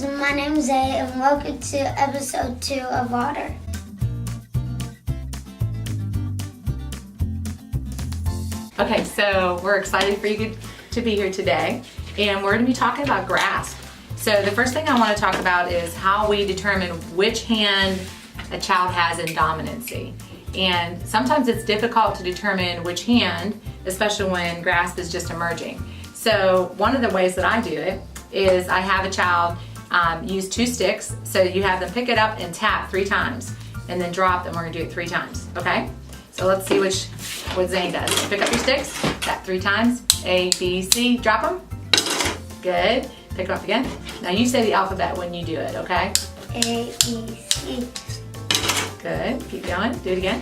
guys, my name is Zay and welcome to episode 2 of Otter. Okay, so we're excited for you to be here today, and we're going to be talking about grasp. So the first thing I want to talk about is how we determine which hand a child has in dominancy. And sometimes it's difficult to determine which hand, especially when grasp is just emerging. So one of the ways that I do it is I have a child use 2 sticks. So you have them pick it up and tap 3 times and then drop them. We're going to do it 3 times, okay? So let's see what Zane does. Pick up your sticks, tap 3 times, A, B, C, drop them. Good. Pick them up again. Now you say the alphabet when you do it, okay? A, B, C. Good. Keep going. Do it again.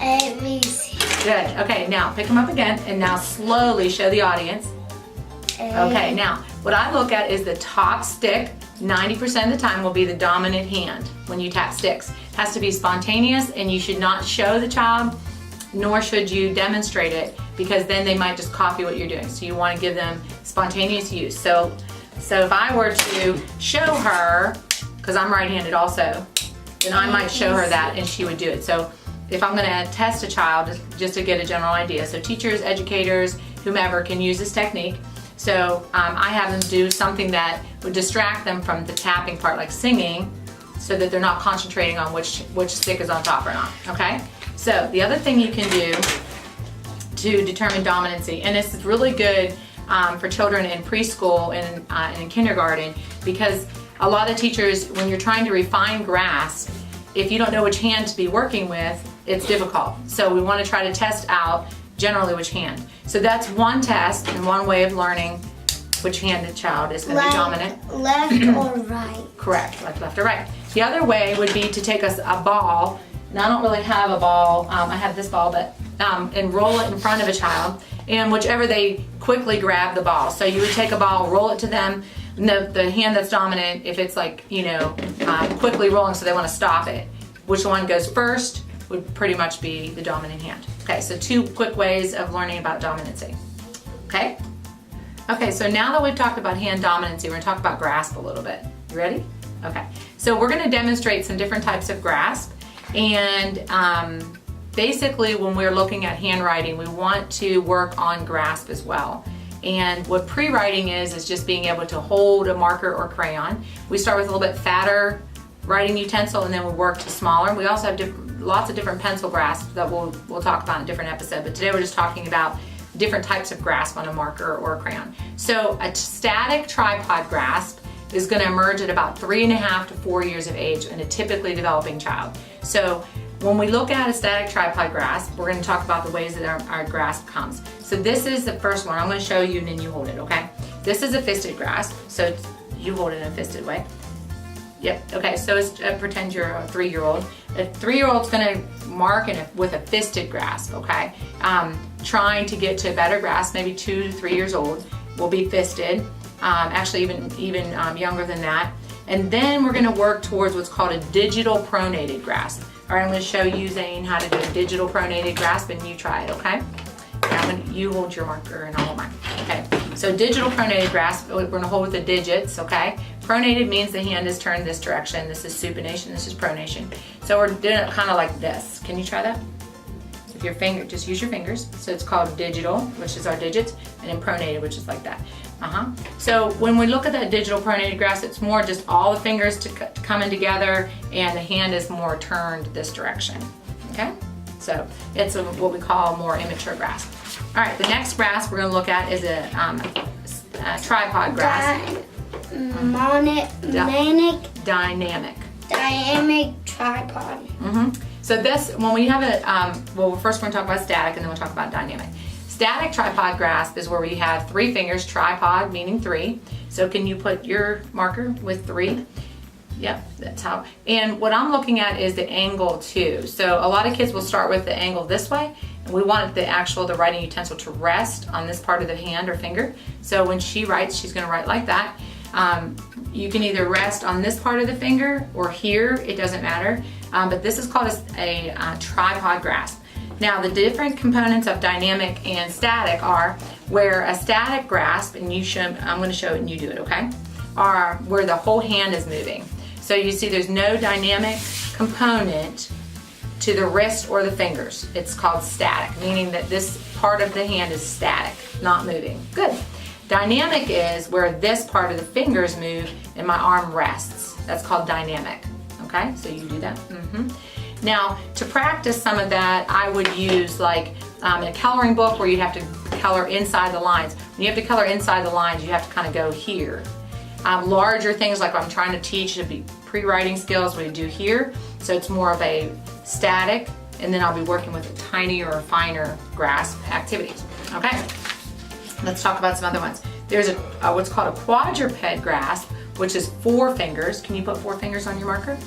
A, B, C. Good. Okay, now pick them up again and now slowly show the audience. Okay, now what I look at is the top stick. 90% of the time will be the dominant hand when you tap sticks. It has to be spontaneous, and you should not show the child, nor should you demonstrate it, because then they might just copy what you're doing. So you want to give them spontaneous use. So if I were to show her, because I'm right-handed also, then I might show her that and she would do it. So if I'm going to test a child, just to get a general idea, so teachers, educators, whomever can use this technique. So I have them do something that would distract them from the tapping part, like singing, so that they're not concentrating on which stick is on top or not, okay? So the other thing you can do to determine dominancy, and this is really good for children in preschool and in kindergarten, because a lot of teachers, when you're trying to refine grasp, if you don't know which hand to be working with, it's difficult. So we want to try to test out generally which hand. So that's one test and one way of learning which hand the child is going to be dominant. Left or right? Correct, like left or right. The other way would be to take a ball, and I don't really have a ball, I have this ball, but and roll it in front of a child, and whichever they quickly grab the ball. So you would take a ball, roll it to them, and the hand that's dominant, if it's like, quickly rolling so they want to stop it, which one goes first would pretty much be the dominant hand. Okay, so 2 quick ways of learning about dominancy. Okay? Okay, so now that we've talked about hand dominancy, we're going to talk about grasp a little bit. You ready? Okay, so we're going to demonstrate some different types of grasp, and basically when we're looking at handwriting, we want to work on grasp as well. And what pre-writing is just being able to hold a marker or crayon. We start with a little bit fatter writing utensil, and then we work to smaller. We also have lots of different pencil grasp that we'll talk about in a different episode, but today we're just talking about different types of grasp on a marker or a crayon. So a static tripod grasp is going to emerge at about 3.5 to 4 years of age in a typically developing child. So when we look at a static tripod grasp, we're going to talk about the ways that our grasp comes. So this is the first one. I'm going to show you and then you hold it, okay? This is a fisted grasp, so you hold it in a fisted way. Yep, okay, so pretend you're a 3-year-old. A 3-year-old's gonna mark with a fisted grasp, okay? Trying to get to a better grasp, maybe 2 to 3 years old, will be fisted. Actually even younger than that. And then we're gonna work towards what's called a digital pronated grasp. All right, I'm gonna show you, Zane, how to do a digital pronated grasp, and you try it, okay? You hold your marker and I'll hold mine. Okay, so digital pronated grasp, we're gonna hold with the digits, okay? Pronated means the hand is turned this direction. This is supination, this is pronation. So we're doing it kind of like this. Can you try that? If your finger, just use your fingers. So it's called digital, which is our digits, and then pronated, which is like that. So when we look at that digital pronated grasp, it's more just all the fingers coming together, and the hand is more turned this direction, okay? So it's what we call a more immature grasp. All right, the next grasp we're gonna look at is a tripod grasp. Dynamic tripod. So this, when we have a, well, first we're gonna talk about static and then we'll talk about dynamic. Static tripod grasp is where we have 3 fingers, tripod meaning 3. So can you put your marker with 3? Yep, that's how. And what I'm looking at is the angle too. So a lot of kids will start with the angle this way, and we want the writing utensil to rest on this part of the hand or finger. So when she writes, she's gonna write like that. You can either rest on this part of the finger or here, it doesn't matter. But this is called a tripod grasp. Now the different components of dynamic and static are where a static grasp, and I'm going to show it and you do it, okay? are where the whole hand is moving. So you see there's no dynamic component to the wrist or the fingers. It's called static, meaning that this part of the hand is static, not moving. Good. Dynamic is where this part of the fingers move and my arm rests. That's called dynamic. Okay, so you do that. Now, to practice some of that, I would use like a coloring book where you have to color inside the lines. When you have to color inside the lines, you have to kind of go here. Larger things like I'm trying to teach would be pre-writing skills, we do here. So it's more of a static, and then I'll be working with a tinier or finer grasp activities. Okay, let's talk about some other ones. There's what's called a quadruped head grasp, which is 4 fingers. Can you put 4 fingers on your marker?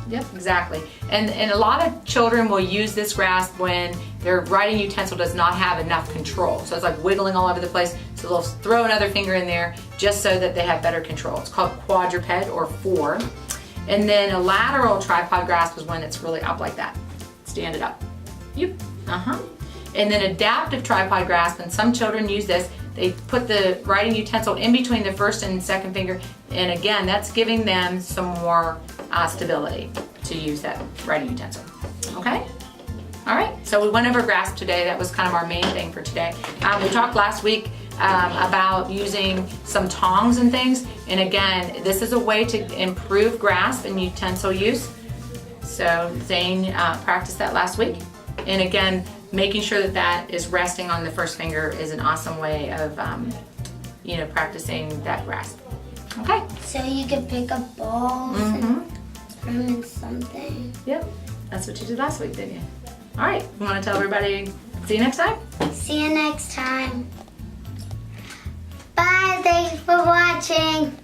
Yep, exactly. And a lot of children will use this grasp when their writing utensil does not have enough control. So it's like wiggling all over the place. So they'll throw another finger in there just so that they have better control. It's called quadruped head or 4. And then a lateral tripod grasp is when it's really up like that. Stand it up. Yep. And then adaptive tripod grasp, and some children use this. They put the writing utensil in between the first and second finger, and again, that's giving them some more stability to use that writing utensil. Okay? All right, so we went over grasp today. That was kind of our main thing for today. We talked last week about using some tongs and things, and again, this is a way to improve grasp and utensil use. So Zane practiced that last week, and again, making sure that that is resting on the first finger is an awesome way of, practicing that grasp. Okay. So you can pick up balls and throw them in something. Yep, that's what you did last week, didn't you? All right, you want to tell everybody, see you next time? See you next time. Bye, thanks for watching.